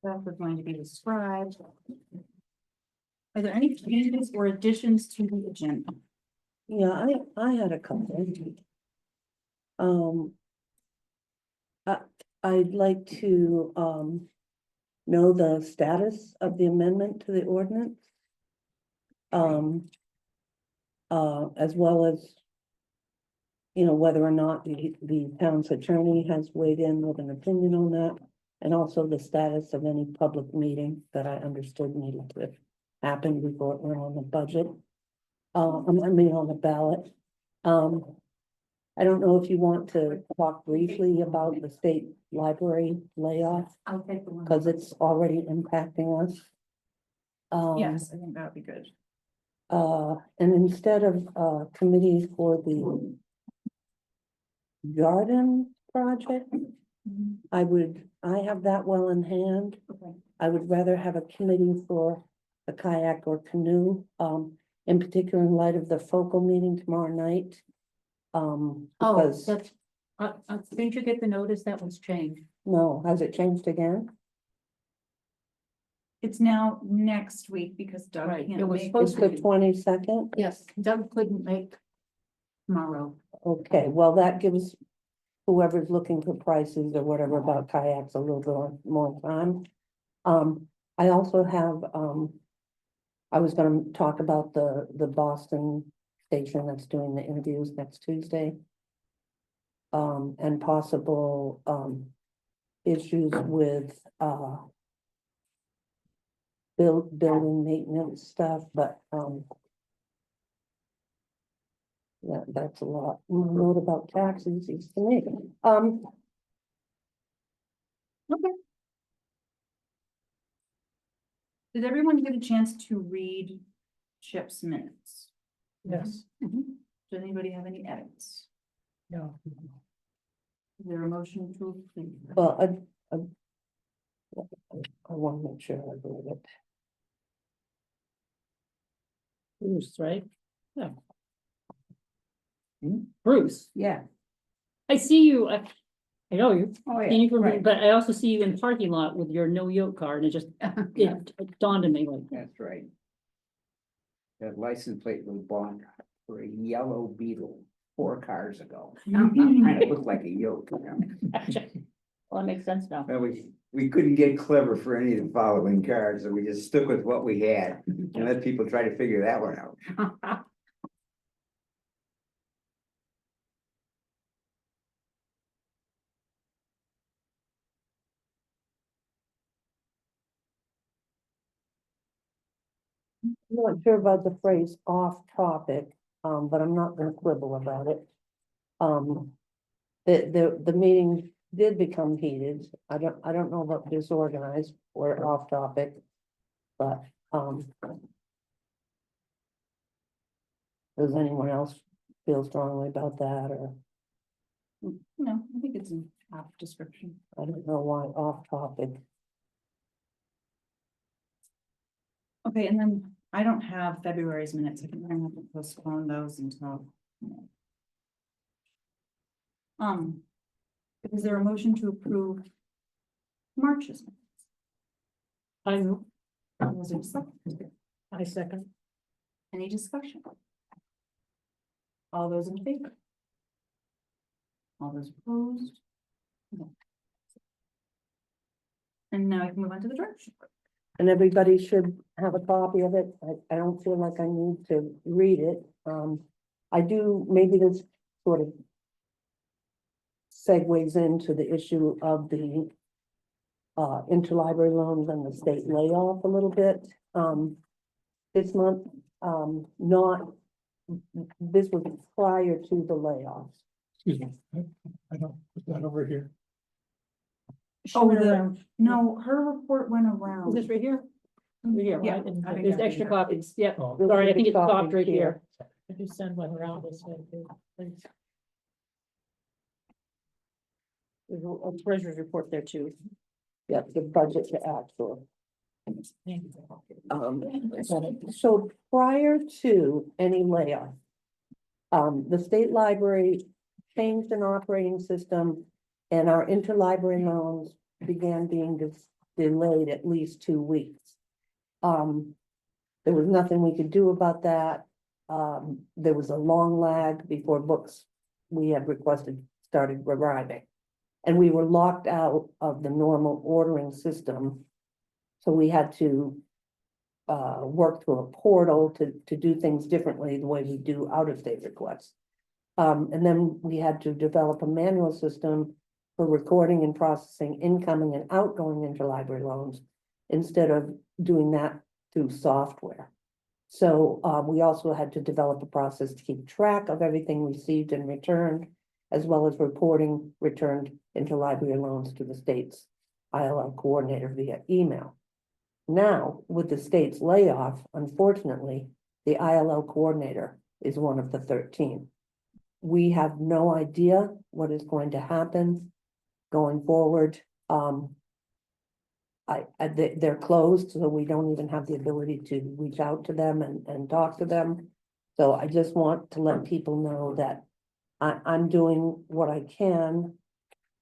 stuff are going to be described. Are there any changes or additions to the agenda? Yeah, I had a couple. I'd like to, know the status of the amendment to the ordinance. As well as, whether or not the town's attorney has weighed in with an opinion on that. And also the status of any public meeting that I understood needed to happen before it went on the budget. On the ballot. I don't know if you want to talk briefly about the state library layoff, I'll take the one. because it's already impacting us. Yes, I think that would be good. And instead of committee for the garden project, I have that well in hand. Okay. I would rather have a committee for the kayak or canoe, in particular in light of the focal meeting tomorrow night. Oh, Because, that's, didn't you get the notice that was changed? no, has it changed again? It's now next week because Doug Right, can't it was make. It's supposed to the be. 22nd? Yes, Doug couldn't make Tomorrow. Okay, well, that gives whoever's looking for prices or whatever about kayaks a little bit more time. I also have, I was gonna talk about the Boston station that's doing the interviews next Tuesday. And possible, issues with, building maintenance stuff, but, yeah, that's a lot. Note about taxes is to me. Okay. Did everyone get a chance to read Chip's minutes? Yes. Does anybody have any edits? No. Is there a motion to approve? Well, I want to make sure I read it. Bruce, right? Yeah. Bruce, Yeah. I see you, I know you, Oh, and you right. but I also see you in parking lot with your no yoke card, and it just, Yeah, it dawned on me like, that's right. That license plate was bought for a yellow Beetle 4 cars ago. Kind of looked like a yoke. well, that makes sense now. Well, we couldn't get clever for any of the following cars, so we just stuck with what we had and let people try to figure that one out. I'm not sure about the phrase off topic, but I'm not gonna quibble about it. The meeting did become heated. I don't know about disorganized or off topic. But, does anyone else feel strongly about that, or No, I think it's an apt description. I don't know why off topic? Okay, and then I don't have February's minutes. I think we're gonna have to postpone those until. Is there a motion to approve March's minutes? Was there a second? I second. Any discussion? All those in favor? All those opposed? No. And now I can move on to the direction. And everybody should have a copy of it. I don't feel like I need to read it. I do, maybe this sort of segues into the issue of the interlibrary loans and the state layoff a little bit. This month, this was prior to the layoffs. Excuse me, I don't put that over here. Oh, went the- around. No, her report went around. Is this right here? Right here, Yeah, right? And I think there's that's extra here. copies, yep. Oh, Sorry, I think it's Copies stopped right here. here. I just send one around this way too. Thanks. There's a treasurer's report there too. Yep, the budget to actual. Thank you. So prior to any layoff, the state library changed an operating system and our interlibrary loans began being delayed at least 2 weeks. There was nothing we could do about that. There was a long lag before books we had requested started arriving. And we were locked out of the normal ordering system. So we had to work through a portal to do things differently the way we do out-of-state requests. And then we had to develop a manual system for recording and processing incoming and outgoing interlibrary loans instead of doing that through software. So we also had to develop a process to keep track of everything received and returned, as well as reporting returned interlibrary loans to the state's ILL coordinator via email. Now, with the state's layoff, unfortunately, the ILL coordinator is one of the 13. We have no idea what is going to happen going forward. They're closed, so we don't even have the ability to reach out to them and talk to them. So I just want to let people know that I'm doing what I can.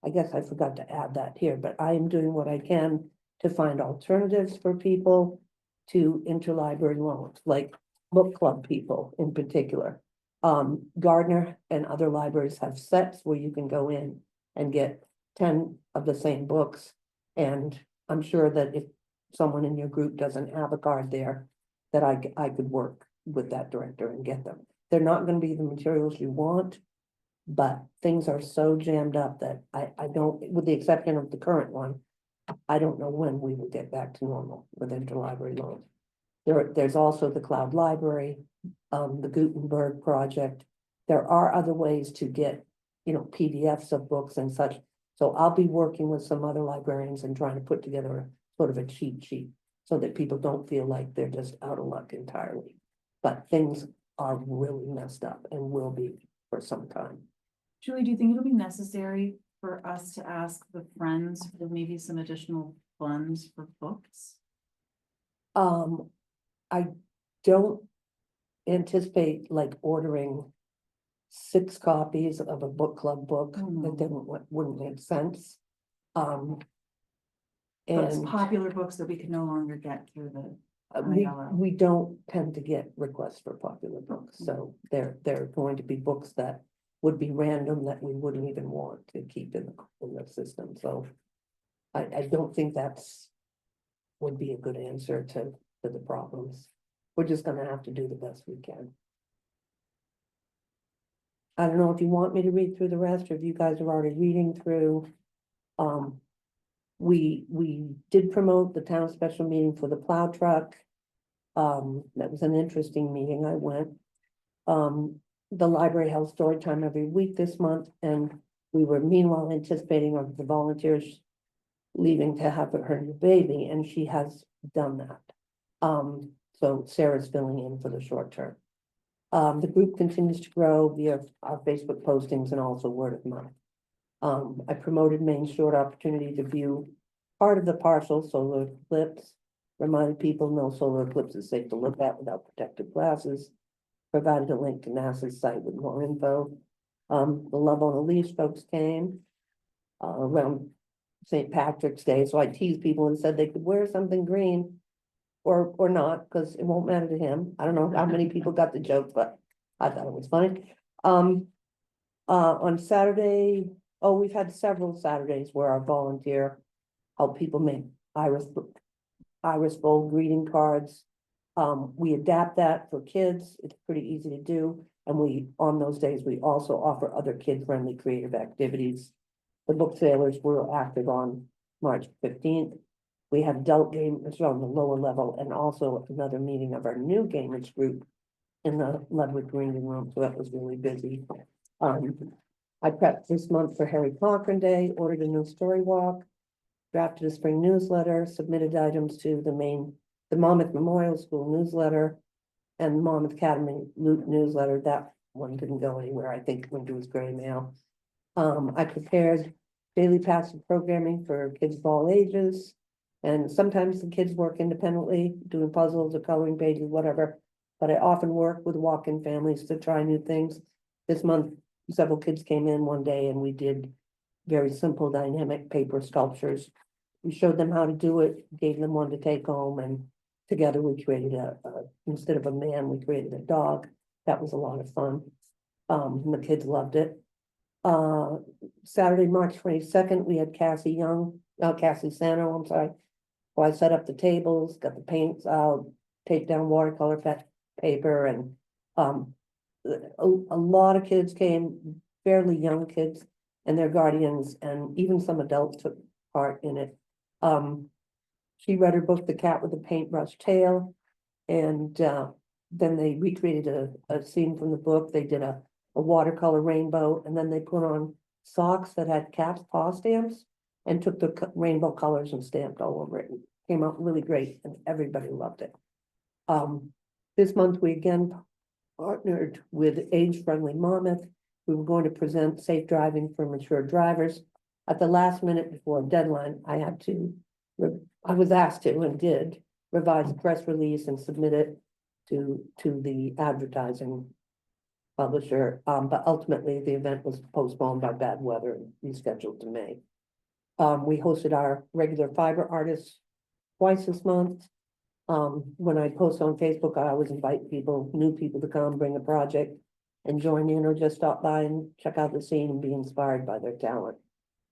I guess I forgot to add that here, but I am doing what I can to find alternatives for people to interlibrary loans, like book club people in particular. Gardner and other libraries have sets where you can go in and get 10 of the same books. And I'm sure that if someone in your group doesn't have a card there, that I could work with that director and get them. They're not gonna be the materials you want, but things are so jammed up that I don't, with the exception of the current one, I don't know when we will get back to normal with interlibrary loans. There's also the cloud library, the Gutenberg project. There are other ways to get, PDFs of books and such. So I'll be working with some other librarians and trying to put together a sort of a cheat sheet so that people don't feel like they're just out of luck entirely. But things are really messed up and will be for some time. Julie, do you think it'll be necessary for us to ask the Friends for maybe some additional funds for books? I don't anticipate like ordering 6 copies of a book club book that wouldn't make sense. But it's And popular books that we can no longer get through the. we don't tend to get requests for popular books, so they're going to be books that would be random that we wouldn't even want to keep in the system, so I don't think would be a good answer to the problems. We're just gonna have to do the best we can. I don't know if you want me to read through the rest, or if you guys are already reading through. We did promote the town special meeting for the plow truck. That was an interesting meeting. I went. The library held story time every week this month, and we were meanwhile anticipating of the volunteers leaving to have her new baby, and she has done that. So Sarah's filling in for the short term. The group continues to grow via our Facebook postings and also word of mouth. I promoted Main Short opportunity to view part of the partial solar eclipse, reminded people no solar eclipse is safe to look at without protective glasses, provided a link to NASA's site with more info. The Love on a Leash folks came around St. Patrick's Day, so I teased people and said they could wear something green or not, because it won't matter to him. I don't know how many people got the joke, but I thought it was funny. On Saturday, we've had several Saturdays where our volunteer helped people make iris bowl greeting cards. We adapt that for kids. It's pretty easy to do. And on those days, we also offer other kid-friendly creative activities. The book sailors were active on March 15th. We had adult gamers on the lower level and also another meeting of our new gamers group in the Ludwig Reading Room, so that was really busy. I prepped this month for Harry Cochrane Day, ordered a new story walk, drafted a spring newsletter, submitted items to the Monmouth Memorial School newsletter and Monmouth Academy newsletter. That one didn't go anywhere. I think it went to his gray mail. I prepared daily passive programming for kids of all ages. And sometimes the kids work independently, doing puzzles or coloring pages, whatever. But I often work with walk-in families to try new things. This month, several kids came in one day and we did very simple dynamic paper sculptures we showed them how to do it, gave them one to take home, and together we created instead of a man, we created a dog. That was a lot of fun. And the kids loved it. Saturday, March 22nd, we had Cassie Sano, I'm sorry. Well, I set up the tables, got the paints out, taped down watercolor paper, and a lot of kids came, fairly young kids and their guardians, and even some adults took part in it. She read her book, The Cat with the Paintbrush Tail, and then they recreated a scene from the book. They did a watercolor rainbow, and then they put on socks that had cat's paw stamps and took the rainbow colors and stamped all over it. Came out really great, and everybody loved it. This month, we again partnered with Age Friendly Monmouth. We were going to present safe driving for mature drivers. At the last minute before deadline, I was asked to and did revise the press release and submit it to the advertising publisher. But ultimately, the event was postponed by bad weather and rescheduled to May. We hosted our regular fiber artists twice this month. When I post on Facebook, I always invite new people to come, bring a project and join in, or just stop by and check out the scene and be inspired by their talent.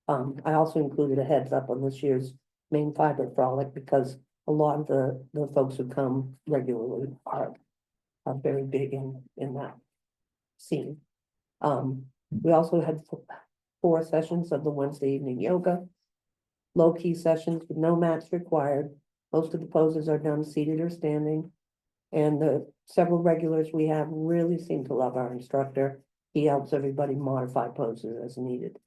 I also included a heads up on this year's main fiber frolic because a lot of the folks who come regularly are very big in that scene. We also had 4 sessions of the Wednesday evening yoga, low-key sessions with no mats required. Most of the poses are done seated or standing. And the several regulars we have really seem to love our instructor. He helps everybody modify poses as needed.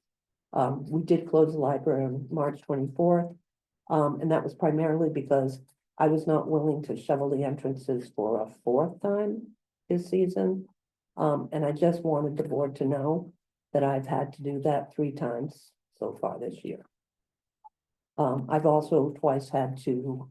We did close the library on March 24th. And that was primarily because I was not willing to shovel the entrances for a 4th time this season. And I just wanted the board to know that I've had to do that 3 times so far this year. I've also twice had to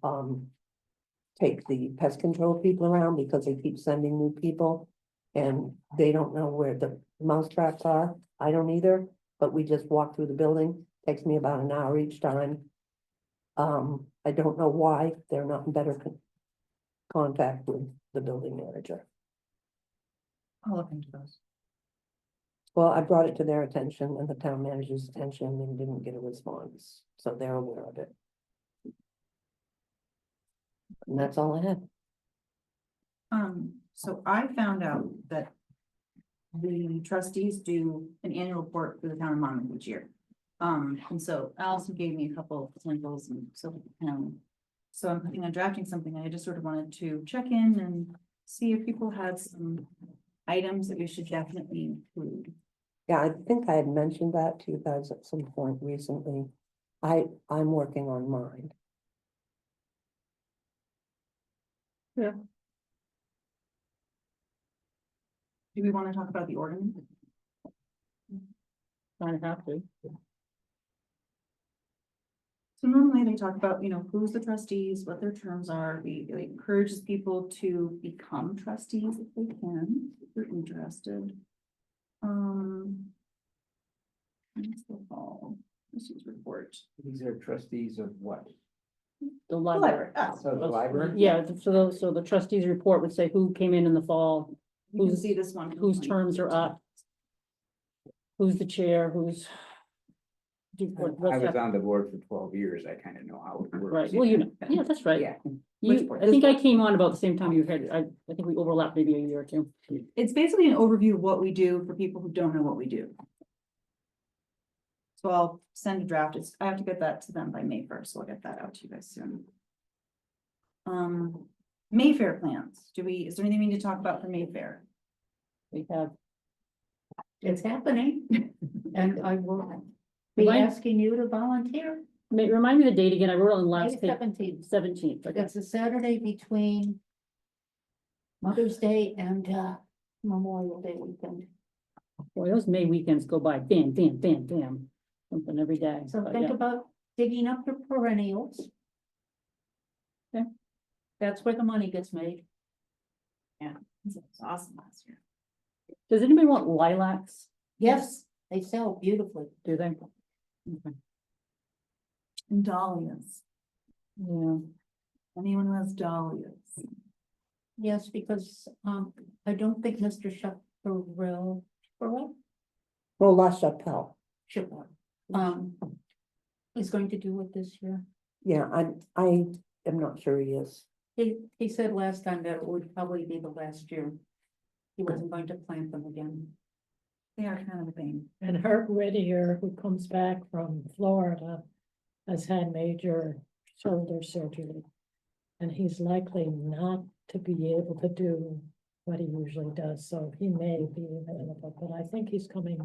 take the pest control people around because they keep sending new people and they don't know where the mouse traps are. I don't either, but we just walk through the building. Takes me about an hour each time. I don't know why they're not in better contact with the building manager. I'll look into those. Well, I brought it to their attention and the town manager's attention and didn't get a response, so they're aware of it. And that's all I had. So I found out that the trustees do an annual report for the town of Monmouth each year. And so Allison gave me a couple of examples and so, so I'm thinking of drafting something. I just sort of wanted to check in and see if people had some items that we should definitely include. Yeah, I think I had mentioned that to you guys at some point recently. I'm working on mine. Do we want to talk about the ordinance? Kind of have to. So normally they talk about, who's the trustees, what their terms are. It encourages people to become trustees if they can, if they're interested. What's the fall trustees report? These are trustees of what? The library. So the library? Yeah, so the trustees report would say who came in the fall, You can Who's- see this one. whose terms are up. Who's the chair, who's. I was on the board for 12 years. I kind of know how it works. Right, well, yeah, that's right. Yeah. Which You, board? I think I came on about the same time you had, I think we overlapped maybe a year or two. It's basically an overview of what we do for people who don't know what we do. So I'll send a draft. I have to get that to them by May 1st, so I'll get that out to you guys soon. Mayfair plans. Is there anything we need to talk about for Mayfair? We have, It's happening, and I will be Mine- asking you to volunteer. remind me the date again, I wrote it on the May last page, 17th. 17th. Okay. It's a Saturday between Mother's Day and Memorial Day weekend. Boy, those May weekends go by, bam, bam, bam, bam, something every day. So But think yeah. about digging up your perennials. Okay. That's where the money gets made. It was awesome last year. Does anybody want lilacs? Yes, they sell beautifully. Do they? Okay. And dahlias. Yeah, Anyone who has dahlias? Yes, because, I don't think Mr. Chaparral, Well, La Chapelle, is going to do it this year. yeah, I am not sure he is. He said last time that it would probably be the last year. He wasn't going to plant them again. They are kind of a pain. And Herb Whittier, who comes back from Florida, has had major shoulder surgery. And he's likely not to be able to do what he usually does, so he may be available, but I think he's coming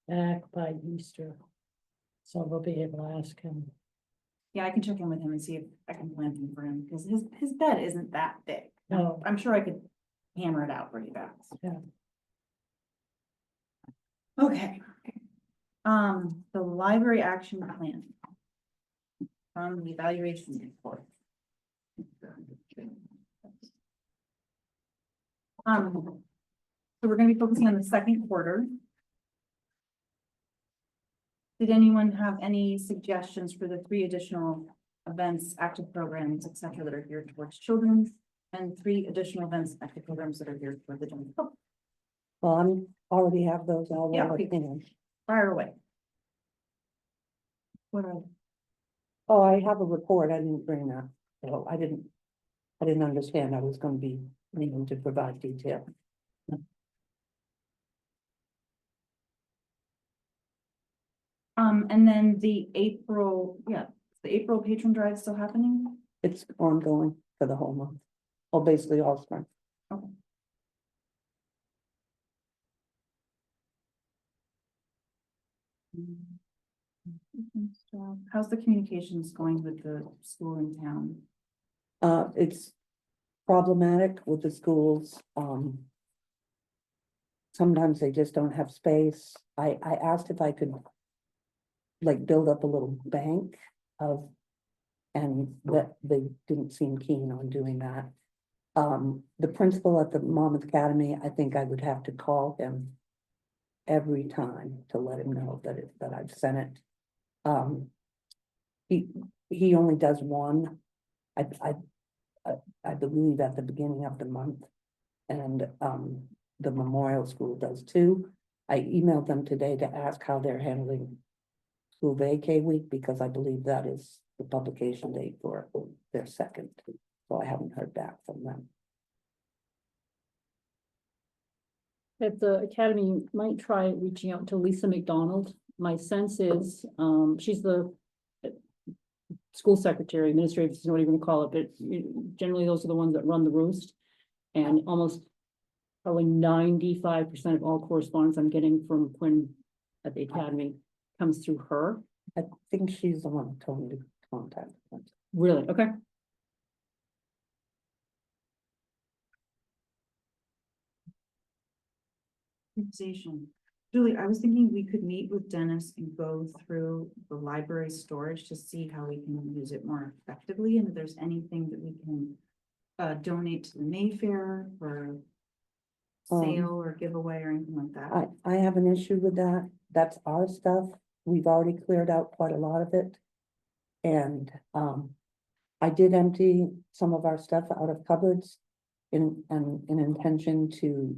back by Easter. So we'll be able to ask him. Yeah, I can check in with him and see if I can plant them for him, because his bed isn't that big. No. I'm sure I could hammer it out pretty fast. Yeah. Okay. The library action plan. From the evaluation report. So we're gonna be focusing on the second quarter. Did anyone have any suggestions for the 3 additional events, active programs, et cetera, that are geared towards children? And 3 additional events, active programs that are geared toward the general public? Well, I'm already have those all Yeah, well okay. in. Fire away. What are, Oh, I have a report, I didn't bring that, so I didn't understand I was gonna be needing to provide detail. and then the April patron drive still happening? It's ongoing for the whole month, or basically all spring. How's the communications going with the school in town? It's problematic with the schools, sometimes they just don't have space. I asked if I could like build up a little bank of, and that they didn't seem keen on doing that. The principal at the Monmouth Academy, I think I would have to call him every time to let him know that I've sent it. He only does one, I believe at the beginning of the month. And, the Memorial School does 2. I emailed them today to ask how they're handling school vacay week, because I believe that is the publication date for their second. So I haven't heard back from them. at the academy, you might try reaching out to Lisa McDonald. My sense is, she's the school secretary, administrative, is what you're gonna call it, but generally those are the ones that run the roost. And almost probably 95% of all correspondence I'm getting from Quinn at the academy comes through her. I think she's the one who told me to contact them. Really? Okay. Organization. Julie, I was thinking we could meet with Dennis and go through the library storage to see how we can use it more effectively, and if there's anything that we can donate to the Mayfair for sale or giveaway or anything like that. I have an issue with that. That's our stuff. We've already cleared out quite a lot of it. And, I did empty some of our stuff out of cupboards in intention to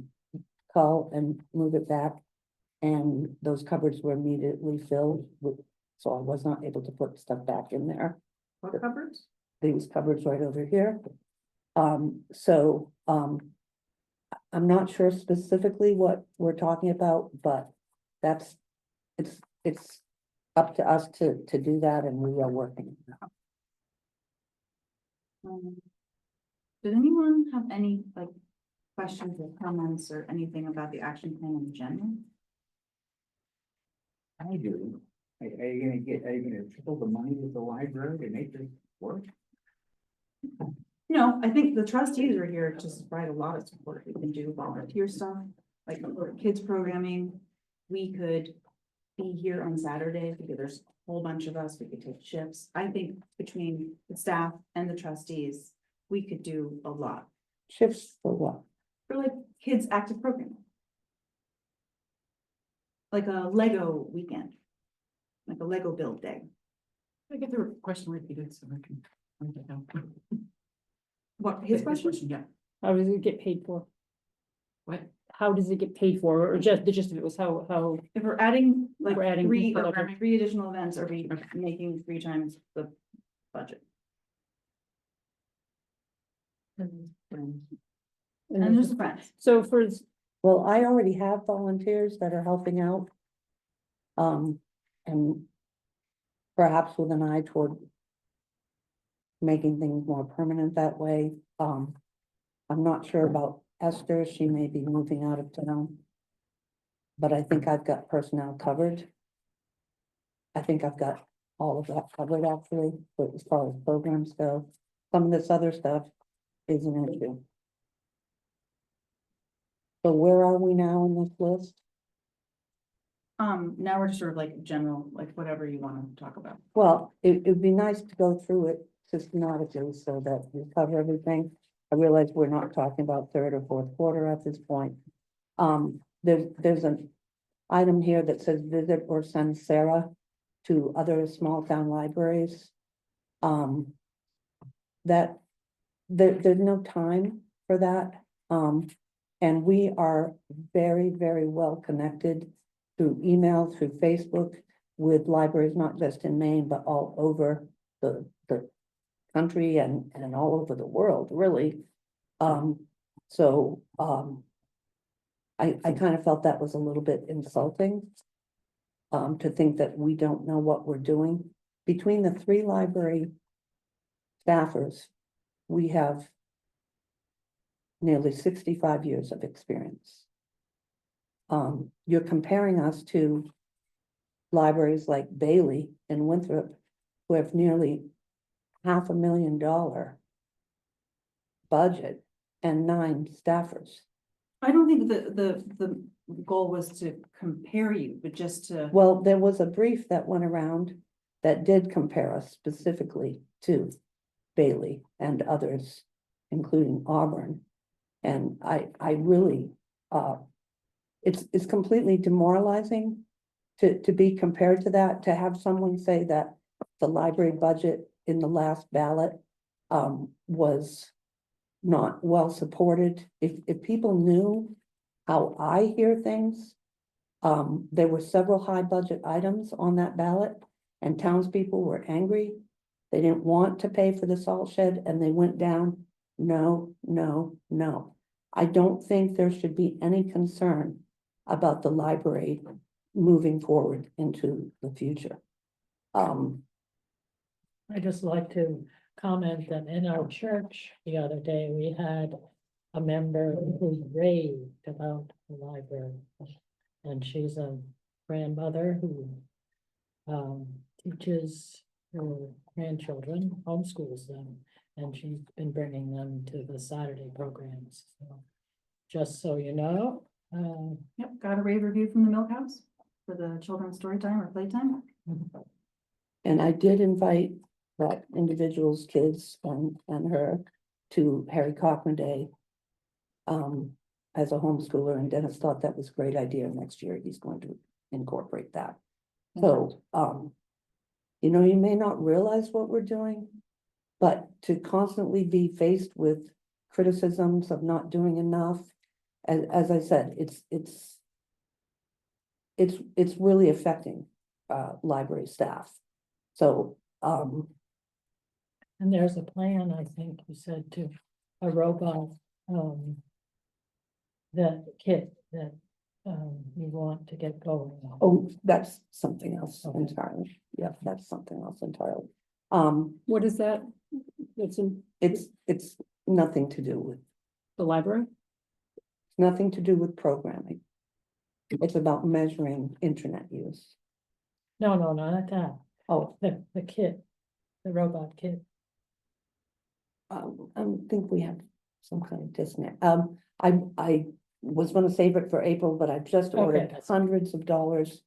cull and move it back. And those cupboards were immediately filled with, so I was not able to put stuff back in there. What cupboards? These cupboards right over here. I'm not sure specifically what we're talking about, but that's, it's up to us to do that, and we are working. Did anyone have any like questions or comments or anything about the action plan in general? I do. Are you gonna triple the money with the library to make this work? No, I think the trustees are here to provide a lot of support. We can do volunteer stuff, like for kids programming. We could be here on Saturday because there's a whole bunch of us. We could take shifts. I think between the staff and the trustees, we could do a lot Shifts for what? for like kids active programming. Like a Lego weekend, like a Lego build day. I get the question repeated so I can. write it down. What, his question? Yeah, How does it get paid for? what, How does it get paid for, or just, the gist of it was how, if we're adding like We're adding three, people or that are- we're three additional events, are we making 3 times the budget? And there's the friends. so for, Well, I already have volunteers that are helping out. And perhaps with an eye toward making things more permanent that way. I'm not sure about Esther, she may be moving out of town. But I think I've got personnel covered. I think I've got all of that covered actually, but as far as programs go, some of this other stuff is an issue. So where are we now in this list? Now we're just sort of like general, like whatever you wanna talk about. Well, it'd be nice to go through it systematically so that we cover everything. I realize we're not talking about third or fourth quarter at this point. There's an item here that says visit or send Sarah to other small town libraries. That there's no time for that. And we are very, very well connected through email, through Facebook, with libraries, not just in Maine, but all over the country and all over the world, really. I kind of felt that was a little bit insulting. To think that we don't know what we're doing. Between the 3 library staffers, we have nearly 65 years of experience. You're comparing us to libraries like Bailey and Winthrop, who have nearly $500,000 budget and 9 staffers. I don't think the goal was to compare you, but just to. Well, there was a brief that went around that did compare us specifically to Bailey and others, including Auburn. And I really, it's completely demoralizing to be compared to that, to have someone say that the library budget in the last ballot was not well supported. If people knew how I hear things, there were several high budget items on that ballot and townspeople were angry. They didn't want to pay for the salt shed and they went down, no, no, no. I don't think there should be any concern about the library moving forward into the future. I just like to comment that in our church the other day, we had a member who raved about the library. And she's a grandmother who teaches her grandchildren, homeschools them, and she's been bringing them to the Saturday programs. So just so you know, Yep, got a rave review from the Milk House for the children's story time or playtime. And I did invite that individual's kids and her to Harry Cochran Day. As a homeschooler, and Dennis thought that was a great idea. Next year, he's going to incorporate that. So, you know, you may not realize what we're doing, but to constantly be faced with criticisms of not doing enough, as I said, it's really affecting library staff. So, and there's a plan, I think you said, to a robot, that kit that you want to get going on. oh, that's something else Okay. entirely. Yeah, that's something else entirely. what is that? It's in It's nothing to do with, the library? nothing to do with programming. It's about measuring internet use. No, not that, Oh, the kit, the robot kit. I think we have some kind of disconnect. I was gonna save it for April, but I just Okay, ordered that's- hundreds of dollars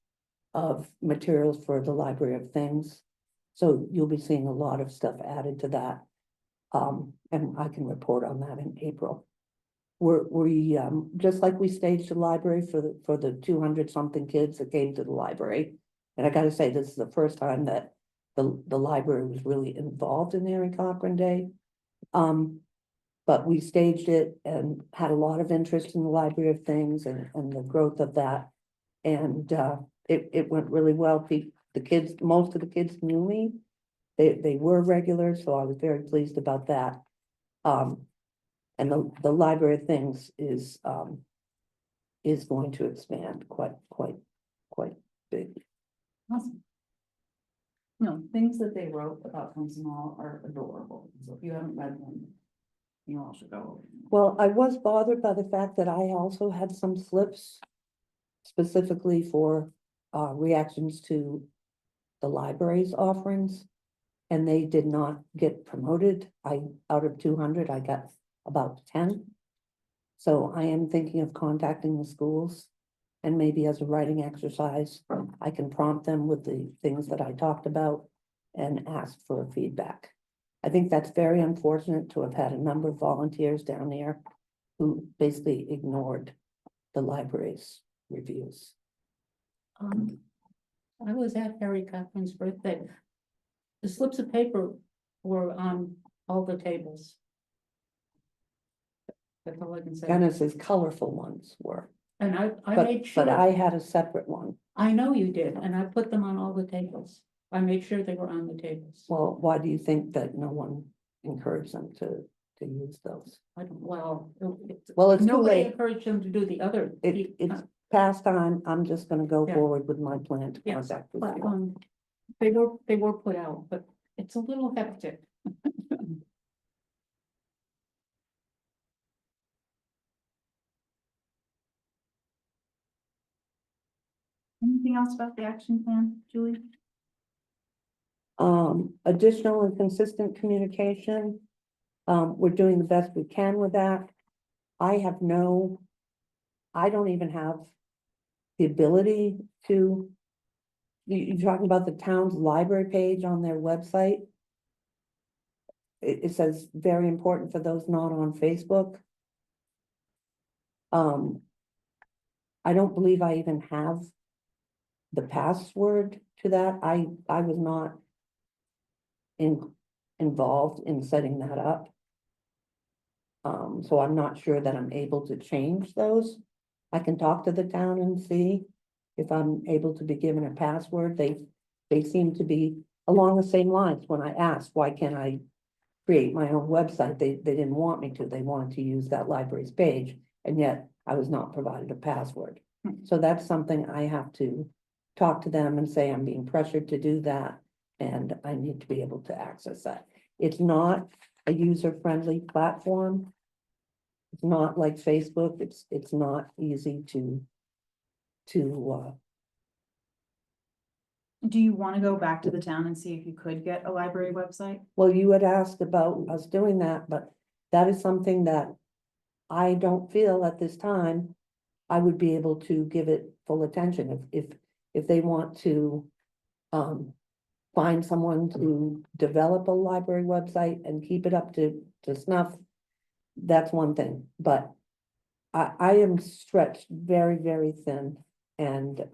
of materials for the Library of Things. So you'll be seeing a lot of stuff added to that. And I can report on that in April. We just like we staged the library for the 200 something kids that came to the library. And I gotta say, this is the first time that the library was really involved in Mary Cochran Day. But we staged it and had a lot of interest in the Library of Things and the growth of that. And it went really well. The kids, most of the kids knew me. They were regulars, so I was very pleased about that. And the Library of Things is going to expand quite big. Awesome. No, things that they wrote about Council are adorable, so if you haven't read them, you all should go. Well, I was bothered by the fact that I also had some slips specifically for reactions to the library's offerings, and they did not get promoted. Out of 200, I got about 10. So I am thinking of contacting the schools, and maybe as a writing exercise, I can prompt them with the things that I talked about and ask for feedback. I think that's very unfortunate to have had a number of volunteers down there who basically ignored the library's reviews. I was at Harry Cochran's birthday. The slips of paper were on all the tables. That's all I can say. Dennis's colorful ones were, And I but, made sure. but I had a separate one. I know you did, and I put them on all the tables. I made sure they were on the tables. Well, why do you think that no one encouraged them to use those? Well, Well, it's too nobody late. encouraged them to do the other. It's past time. I'm just gonna go Yeah. forward with my plan to Yes, contact with but, you. they were put out, but it's a little hectic. Anything else about the action plan, Julie? Additional and consistent communication. We're doing the best we can with that. I don't even have the ability to. You're talking about the town's library page on their website. It says very important for those not on Facebook. I don't believe I even have the password to that. I was not involved in setting that up. So I'm not sure that I'm able to change those. I can talk to the town and see if I'm able to be given a password. They seem to be along the same lines. When I asked, why can't I create my own website? They didn't want me to. They wanted to use that library's page, and yet I was not provided a password. So that's something I have to talk to them and say I'm being pressured to do that, and I need to be able to access that. It's not a user-friendly platform. It's not like Facebook. It's not easy to Do you want to go back to the town and see if you could get a library website? well, you had asked about us doing that, but that is something that I don't feel at this time I would be able to give it full attention. If they want to find someone to develop a library website and keep it up to snuff, that's one thing, but I am stretched very, very thin, and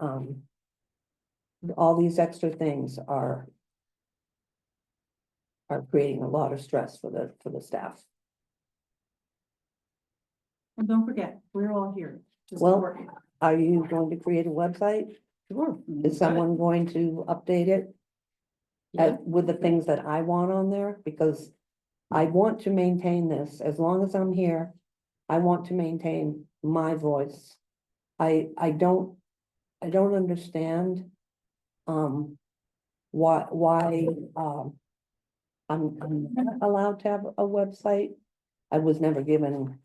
all these extra things are creating a lot of stress for the staff. And don't forget, we're all here to Well, support you. Are you going to create a website? Sure. Is someone going to update it? Yeah. With the things that I want on there, because I want to maintain this, as long as I'm here, I want to maintain my voice. I don't understand, why, I'm not allowed to have a website. I was never given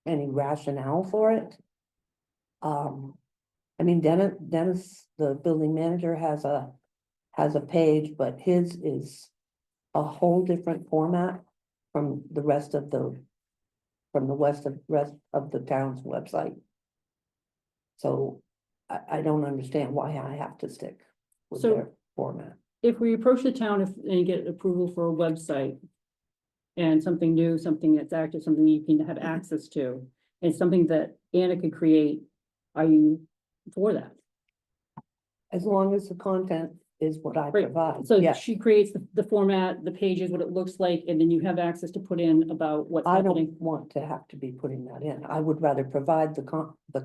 any rationale for it. I mean, Dennis, the building manager, has a page, but his is a whole different format from the rest of the rest of the town's website. So I don't understand why I have to stick with So- their format. If we approach the town and get approval for a website and something new, something that's active, something you can have access to, and something that Anna could create, are you for that? As long as the content is what I Right. provide, So yeah. she creates the format, the pages, what it looks like, and then you have access to put in about what's I happening. don't want to have to be putting that in. I would rather provide the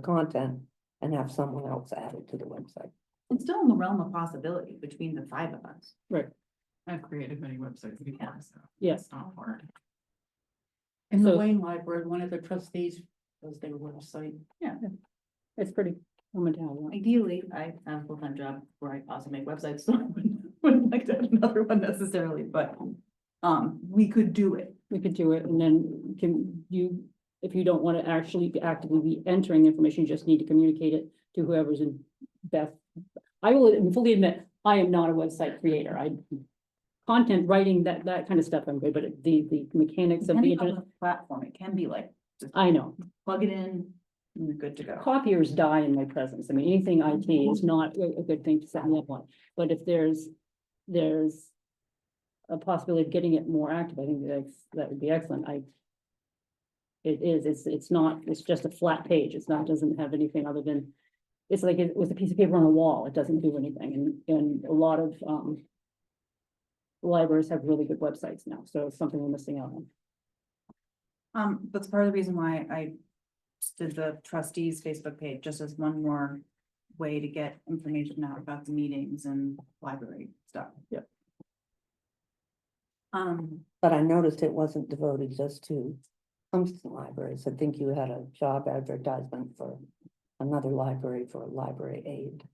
content and have someone else add it to the website. It's still in the realm of possibility between the five of us. I've created many websites before, so. Yes. It's not hard. In the So- Wayne Library, one of the trustees does their website. It's pretty common to have. Ideally, I have a full-time job where I also make websites, so I wouldn't like to have another one necessarily, but we could do it. We could do it, and then can you, if you don't want to actually actively be entering information, you just need to communicate it to whoever's in best. I will fully admit, I am not a website creator. Content writing, that kind of stuff I'm good, but the mechanics of the Depending on internet, the platform, it can be like, just I know. plug it in, and you're good to go. Copiers die in my presence. I mean, anything IT is not a good thing to set me up on. But if there's a possibility of getting it more active, I think that would be excellent. It's not, it's just a flat page. It's not, doesn't have anything other than, it's like it was a piece of paper on a wall. It doesn't do anything. And a lot of, libraries have really good websites now. So it's something we're missing out on. That's part of the reason why I did the trustees Facebook page, just as one more way to get information out about the meetings and library stuff. Yep. But I noticed it wasn't devoted just to Tungsten libraries. I think you had a job advertisement for another library for a library aide.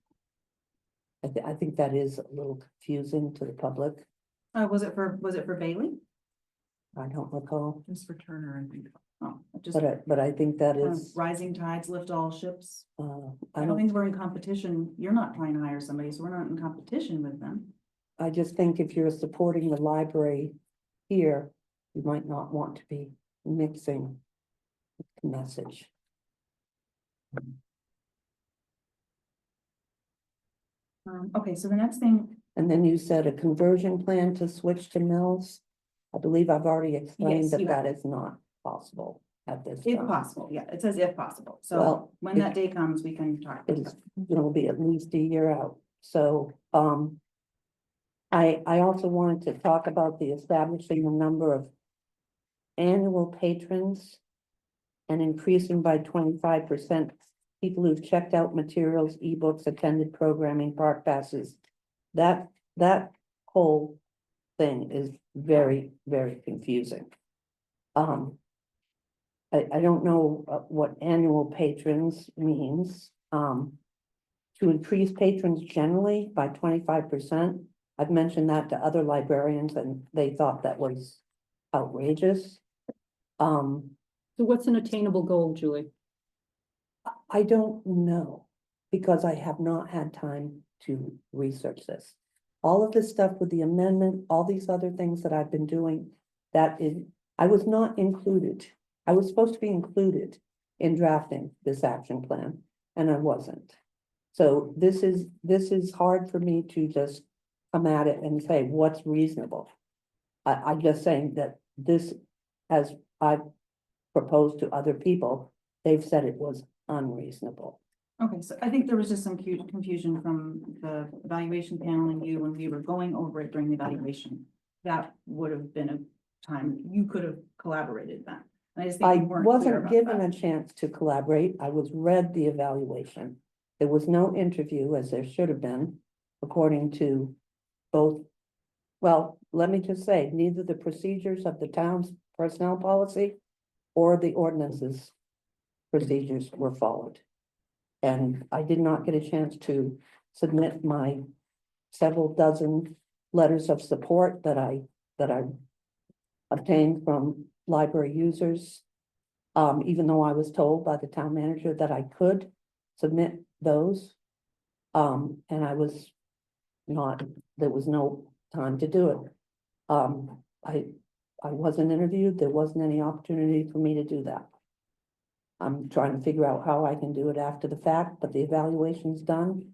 I think that is a little confusing to the public. Was it for Bailey? I don't recall, Just for Turner, I think. Oh, just but I think that is, rising tides lift all ships. I I don't don't, think we're in competition. You're not trying to hire somebody, so we're not in competition with them. I just think if you're supporting the library here, you might not want to be mixing the message. Okay, so the next thing, And then you said a conversion plan to switch to mills. I believe I've already explained Yes, that you have. that is not possible at this if time. possible, yeah, it says if possible. So Well, when that day comes, we can talk. It's, it'll be at least a year out, so, I also wanted to talk about the establishing the number of annual patrons and increasing by 25% people who've checked out materials, ebooks, attended programming, park passes. That whole thing is very, very confusing. I don't know what annual patrons means. To increase patrons generally by 25%. I've mentioned that to other librarians and they thought that was outrageous. So what's an attainable goal, Julie? I don't know, because I have not had time to research this. All of this stuff with the amendment, all these other things that I've been doing, I was not included. I was supposed to be included in drafting this action plan, and I wasn't. So this is hard for me to just come at it and say what's reasonable. I'm just saying that this, as I've proposed to other people, they've said it was unreasonable. Okay, so I think there was just some confusion from the evaluation panel and you when we were going over it during the evaluation. That would have been a time you could have collaborated then. And I just think I you weren't clear wasn't about given that. a chance to collaborate. I was read the evaluation. There was no interview, as there should have been, according to both. Well, let me just say, neither the procedures of the town's personnel policy or the ordinances procedures were followed. And I did not get a chance to submit my several dozen letters of support that I obtained from library users. Even though I was told by the town manager that I could submit those. And I was not, there was no time to do it. I wasn't interviewed, there wasn't any opportunity for me to do that. I'm trying to figure out how I can do it after the fact, but the evaluation's done.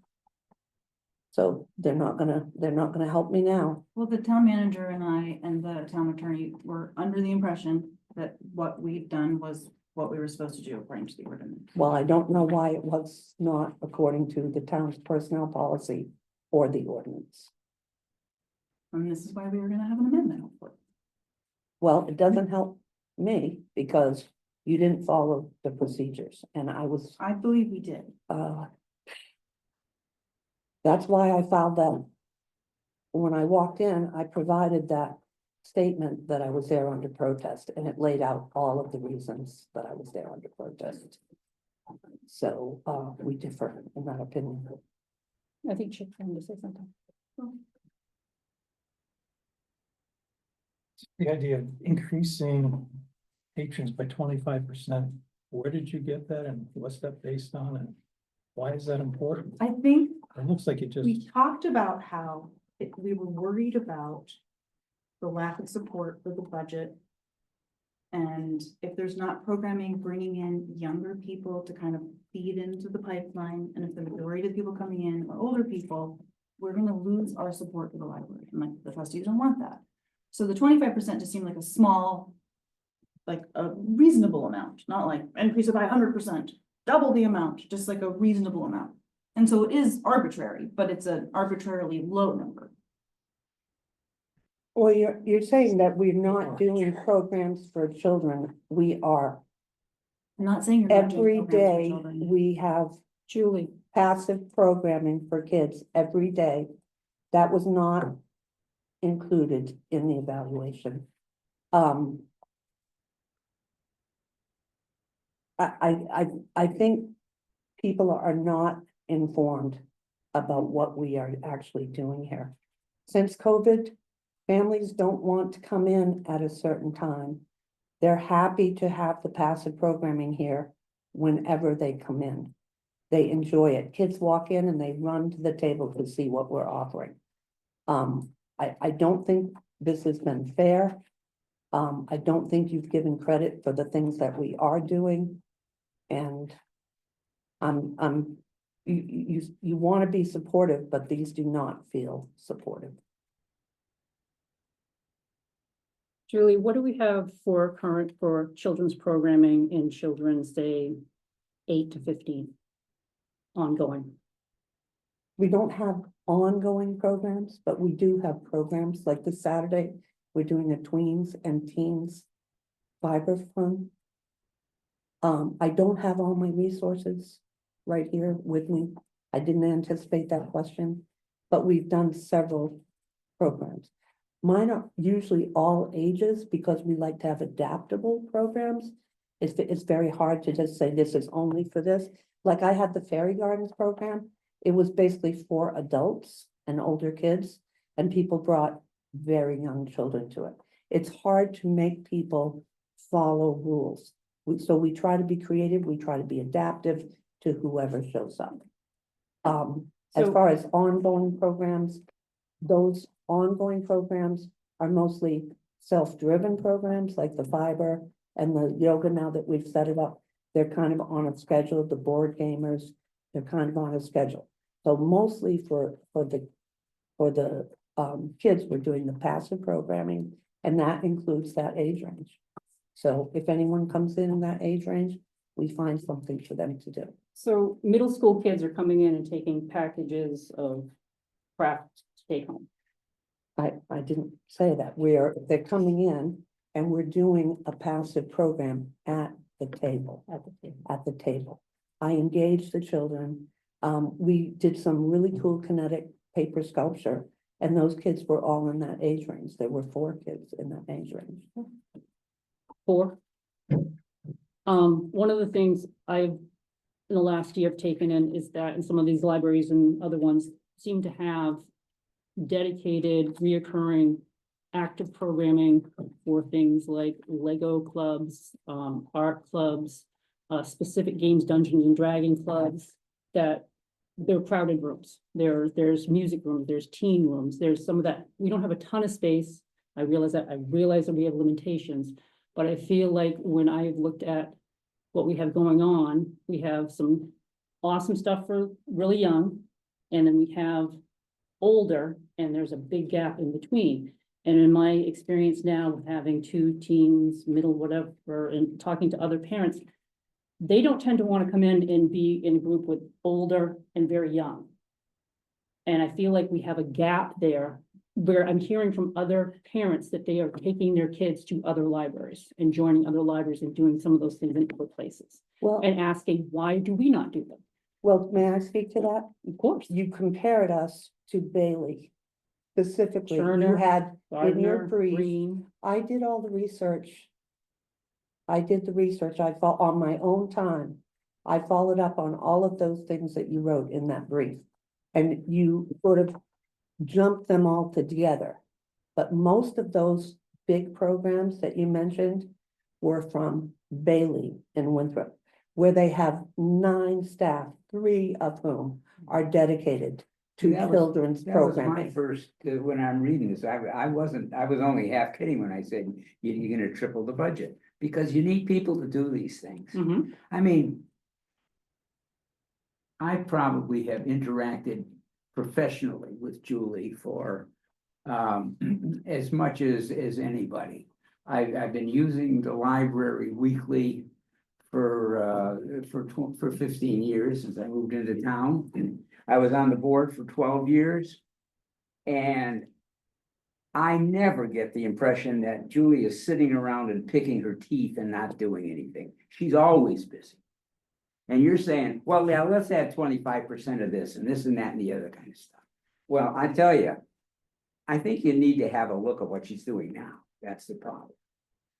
So they're not gonna help me now. Well, the town manager and I and the town attorney were under the impression that what we've done was what we were supposed to do according to the ordinance. Well, I don't know why it was not according to the town's personnel policy or the ordinance. And this is why we were gonna have an amendment, hopefully. Well, it doesn't help me because you didn't follow the procedures and I was, I believe we did. that's why I filed that. When I walked in, I provided that statement that I was there under protest and it laid out all of the reasons that I was there under protest. So, we differ in that opinion. I think Chip wanted to say something. The idea of increasing patrons by 25%, where did you get that and what's that based on and why is that important? I think It looks like it just, we talked about how we were worried about the lack of support for the budget. And if there's not programming, bringing in younger people to kind of feed into the pipeline, and if the majority of people coming in are older people, we're gonna lose our support for the library, and like the trustees don't want that. So the 25% just seemed like a small, like a reasonable amount, not like increase it by 100%, double the amount, just like a reasonable amount. And so it is arbitrary, but it's an arbitrarily low number. Well, you're saying that we're not doing programs for children. We are. I'm not saying you're not doing Every programs for day, children. we have Julie, passive programming for kids every day. That was not included in the evaluation. I think people are not informed about what we are actually doing here. Since COVID, families don't want to come in at a certain time. They're happy to have the passive programming here whenever they come in. They enjoy it. Kids walk in and they run to the table to see what we're offering. I don't think this has been fair. I don't think you've given credit for the things that we are doing. And you want to be supportive, but these do not feel supportive. Julie, what do we have for children's programming in children's, say, 8 to 15? Ongoing. We don't have ongoing programs, but we do have programs like this Saturday. We're doing a tweens and teens fiber fund. I don't have all my resources right here with me. I didn't anticipate that question, but we've done several programs. Mine are usually all ages because we like to have adaptable programs. It's very hard to just say this is only for this. Like I had the Fairy Gardens program. It was basically for adults and older kids, and people brought very young children to it. It's hard to make people follow rules. So we try to be creative, we try to be adaptive to whoever shows up. As So- far as ongoing programs, those ongoing programs are mostly self-driven programs like the fiber and the yoga. Now that we've set it up, they're kind of on a schedule. The board gamers, they're kind of on a schedule. So mostly for the kids, we're doing the passive programming, and that includes that age range. So if anyone comes in that age range, we find something for them to do. So middle school kids are coming in and taking packages of craft to take home. I didn't say that. They're coming in and we're doing a passive program at the table. At the table. I engaged the children. We did some really cool kinetic paper sculpture, and those kids were all in that age range. There were 4 kids in that age range. 4. One of the things I've, in the last year, have taken in is that in some of these libraries and other ones seem to have dedicated, reoccurring, active programming for things like Lego clubs, art clubs, specific games, Dungeons and Dragon clubs, that they're crowded rooms. There's music rooms, there's teen rooms, there's some of that. We don't have a ton of space. I realize that we have limitations, but I feel like when I've looked at what we have going on, we have some awesome stuff for really young, and then we have older, and there's a big gap in between. And in my experience now with having 2 teens, middle, whatever, and talking to other parents, they don't tend to want to come in and be in a group with older and very young. And I feel like we have a gap there where I'm hearing from other parents that they are taking their kids to other libraries and joining other libraries and doing some of those things in other places. Well, And asking, why do we not do them? well, may I speak to that? Of course. You compared us to Bailey. Specifically, you Turner, had in your Gardner, brief, Green. I did all the research. I did the research, on my own time. I followed up on all of those things that you wrote in that brief. And you sort of jumped them all together. But most of those big programs that you mentioned were from Bailey and Winthrop, where they have 9 staff, 3 of whom are dedicated to That was- children's That was my programming. first, when I'm reading this, I was only half kidding when I said, you're gonna triple the budget. Because you need people to do these things. Mhm. I mean, I probably have interacted professionally with Julie for as much as anybody. I've been using the library weekly for 15 years since I moved into town. I was on the board for 12 years. And I never get the impression that Julie is sitting around and picking her teeth and not doing anything. She's always busy. And you're saying, well, yeah, let's add 25% of this and that and the other kind of stuff. Well, I tell you, I think you need to have a look at what she's doing now. That's the problem.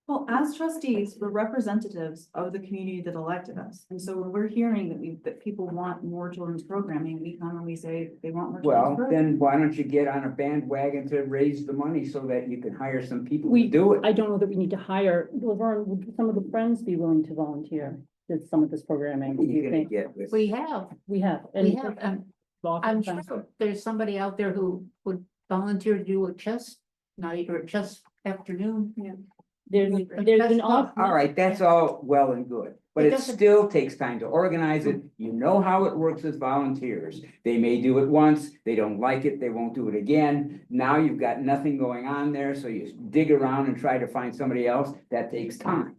Well, as trustees, we're representatives of the community that elected us. And so when we're hearing that people want more children's programming, we come and we say they want more. Well, children's programming. then why don't you get on a bandwagon to raise the money so that you can hire some people to We do it? I don't know that we need to hire, Laverne, would some of the friends be willing to volunteer with some of this programming? Do You're you gonna think? get with. We have, We have. we have, I'm Often- sure there's somebody out there who would volunteer to do a chess night or a chess afternoon. There's That's an not- off. All right, that's all well and good, but It it doesn't- still takes time to organize it. You know how it works with volunteers. They may do it once, they don't like it, they won't do it again. Now you've got nothing going on there, so you dig around and try to find somebody else. That takes time.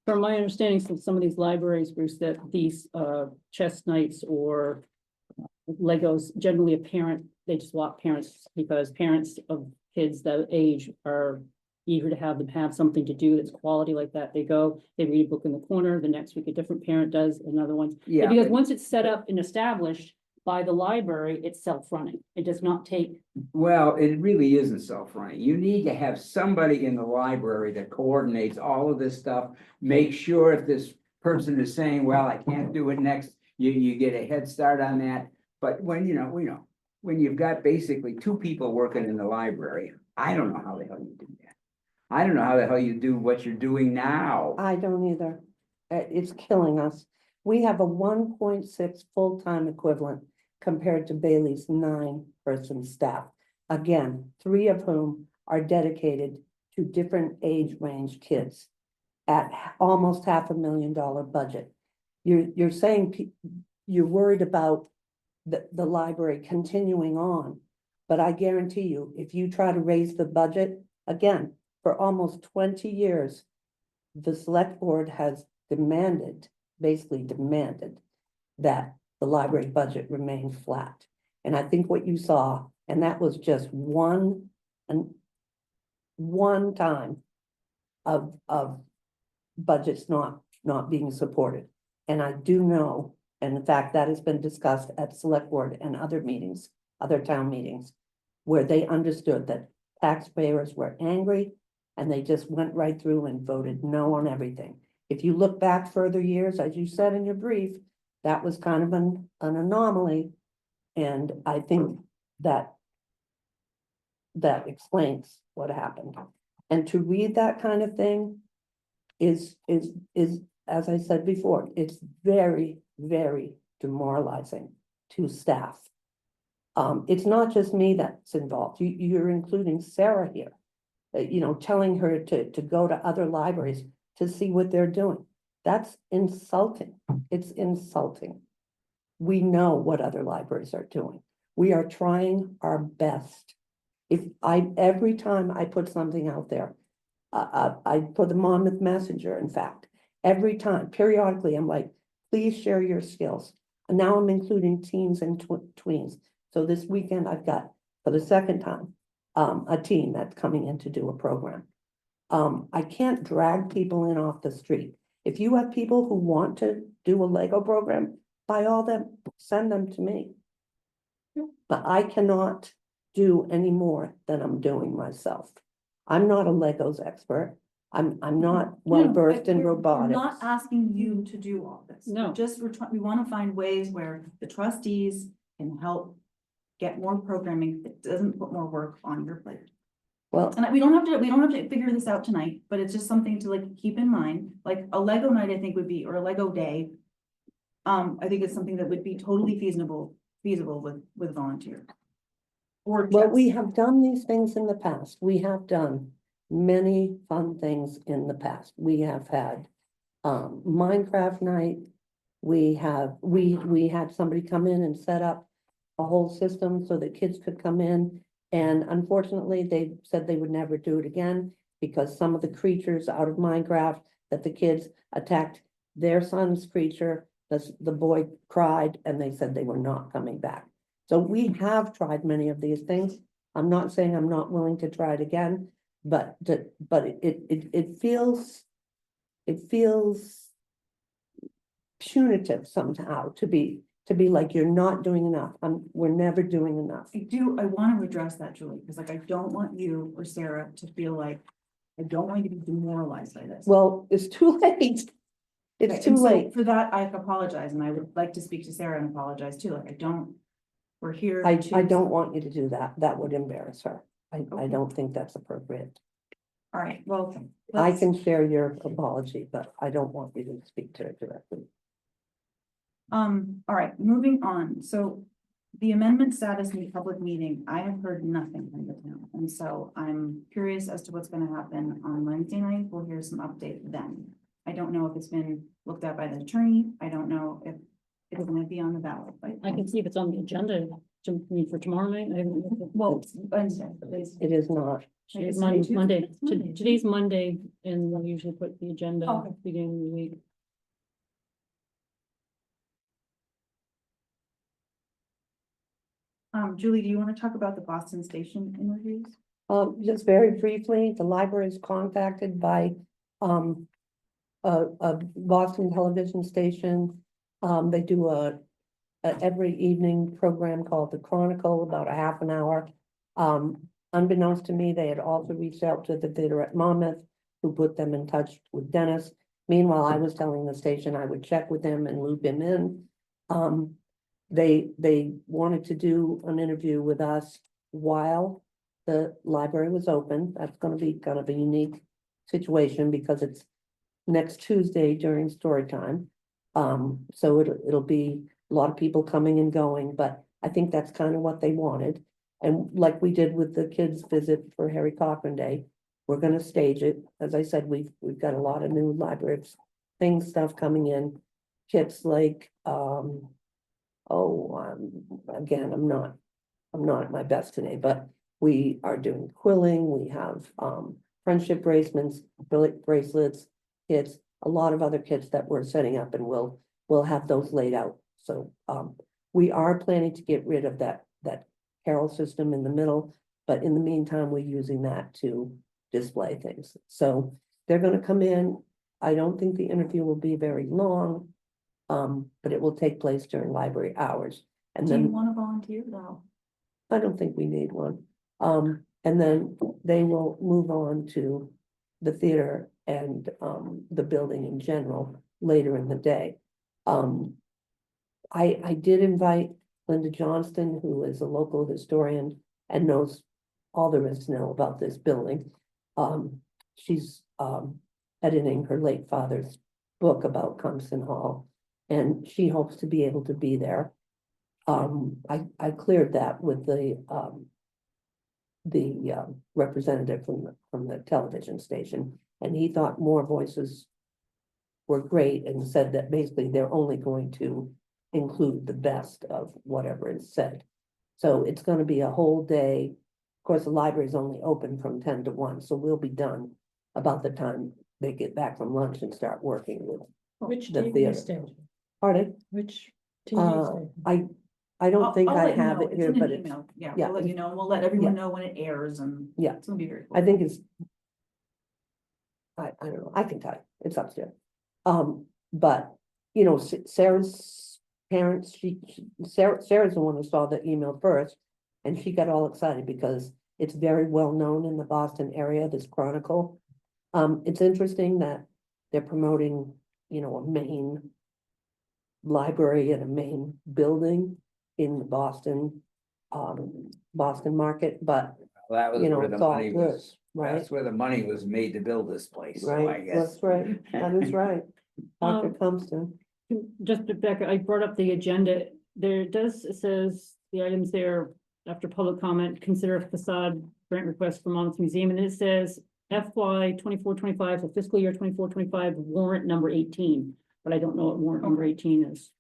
From my understanding from some of these libraries, Bruce, that these chess nights or Legos, generally a parent, they just want parents because parents of kids that age are eager to have them have something to do that's quality like that. They go, they read a book in the corner, the next week a different parent does another one. Yeah, Because but- once it's set up and established by the library, it's self-running. It does not take, Well, it really isn't self-running. You need to have somebody in the library that coordinates all of this stuff. Make sure if this person is saying, well, I can't do it next, you get a head start on that. But when, when you've got basically 2 people working in the library, I don't know how the hell you do that. I don't know how the hell you do what you're doing now. I don't either. It's killing us. We have a 1.6 full-time equivalent compared to Bailey's 9-person staff. Again, 3 of whom are dedicated to different age range kids at almost $500,000 budget. You're saying you're worried about the library continuing on, but I guarantee you, if you try to raise the budget, again, for almost 20 years, the select board has basically demanded that the library budget remain flat. And I think what you saw, and that was just one time of budgets not being supported. And I do know, and in fact, that has been discussed at select board and other meetings, other town meetings, where they understood that taxpayers were angry and they just went right through and voted no on everything. If you look back further years, as you said in your brief, that was kind of an anomaly. And I think that explains what happened. And to read that kind of thing is, as I said before, it's very, very demoralizing to staff. It's not just me that's involved. You're including Sarah here. Telling her to go to other libraries to see what they're doing. That's insulting. It's insulting. We know what other libraries are doing. We are trying our best. Every time I put something out there, I put the Monmouth Messenger, in fact, every time, periodically, I'm like, please share your skills. And now I'm including teens and tweens. So this weekend I've got, for the second time, a team that's coming in to do a program. I can't drag people in off the street. If you have people who want to do a Lego program, by all them, send them to me. But I cannot do any more than I'm doing myself. I'm not a Legos expert. I'm not well versed in We're robotics. not asking you to do all this. No. We're trying, we wanna find ways where the trustees can help get more programming that doesn't put more work on your plate. Well, And we don't have to figure this out tonight, but it's just something to like keep in mind, like a Lego night, I think would be, or a Lego day. I think it's something that would be totally feasible with volunteers. Or well, we just- have done these things in the past. We have done many fun things in the past. We have had Minecraft night. We had somebody come in and set up a whole system so that kids could come in. And unfortunately, they said they would never do it again because some of the creatures out of Minecraft that the kids attacked their son's creature, the boy cried and they said they were not coming back. So we have tried many of these things. I'm not saying I'm not willing to try it again, but it feels punitive somehow to be like, you're not doing enough. We're never doing enough. I want to address that, Julie, because like, I don't want you or Sarah to feel like, I don't want you to be demoralized by this. Well, it's too late. Okay, It's too and so late. For that, I apologize, and I would like to speak to Sarah and apologize too, like, we're here. I to- don't want you to do that. That would embarrass her. I Okay. don't think that's appropriate. All right, well. I let's- can share your apology, but I don't want you to speak to her directly. All right, moving on, so the amendment status in the public meeting, I have heard nothing from the town, and so I'm curious as to what's gonna happen on Wednesday night, we'll hear some update then. I don't know if it's been looked at by the attorney, I don't know if it's gonna be on the ballot, but. I can see if it's on the agenda for tomorrow night. I haven't looked at- Well, Wednesday, please. It is not. Today's Today, Tuesday? Monday, It's Monday. today's Monday, and we'll usually put the agenda Okay. beginning of the week. Julie, do you want to talk about the Boston Station interviews? Just very briefly, the library is contacted by, a Boston television station. They do a every evening program called The Chronicle, about a half an hour. Unbeknownst to me, they had also reached out to the theater at Monmouth, who put them in touch with Dennis. Meanwhile, I was telling the station I would check with him and loop him in. They wanted to do an interview with us while the library was open. That's gonna be kind of a unique situation because it's next Tuesday during story time. So it'll be a lot of people coming and going, but I think that's kind of what they wanted. And like we did with the kids' visit for Harry Cochran Day, we're gonna stage it. As I said, we've got a lot of new library stuff coming in. Kits like, again, I'm not at my best today, but we are doing quilling, we have, friendship bracelets, kits, a lot of other kits that we're setting up and we'll have those laid out. So, we are planning to get rid of that carol system in the middle, but in the meantime, we're using that to display things. So they're gonna come in. I don't think the interview will be very long. But it will take place during library hours. And Do you then want to volunteer though? I don't think we need one. And then they will move on to the theater and the building in general later in the day. I did invite Linda Johnston, who is a local historian and knows all there is to know about this building. She's editing her late father's book about Cummson Hall, and she hopes to be able to be there. I cleared that with the representative from the television station, and he thought more voices were great and said that basically they're only going to include the best of whatever is said. So it's gonna be a whole day. Of course, the library is only open from 10 to 1, so we'll be done about the time they get back from lunch and start working with Which the TV theater. station? Pardon? Which TV Uh, station? I I don't think I'll I let you have know. it It's here, in an but it's, email. Yeah, yeah, we'll let you know, and we'll let everyone know when it airs and. Yeah. It's gonna be very. I think it's. I don't know, I can tell you, it's upstairs. But, you know, Sarah's parents, Sarah's the one who saw the email first. And she got all excited because it's very well known in the Boston area, this Chronicle. It's interesting that they're promoting, you know, a main library and a main building in the Boston market, but, That was you know, where the it's all money good, was, right? that's where the money was made to build this place, so I Right, guess. that's right, that is right. Dr. Um, Compton, Just to back, I brought up the agenda, it says the items there, after public comment, consider a facade grant request for Monmouth Museum, and it says FY 24-25, so fiscal year 24-25 warrant number 18, but I don't know what warrant number 18 is.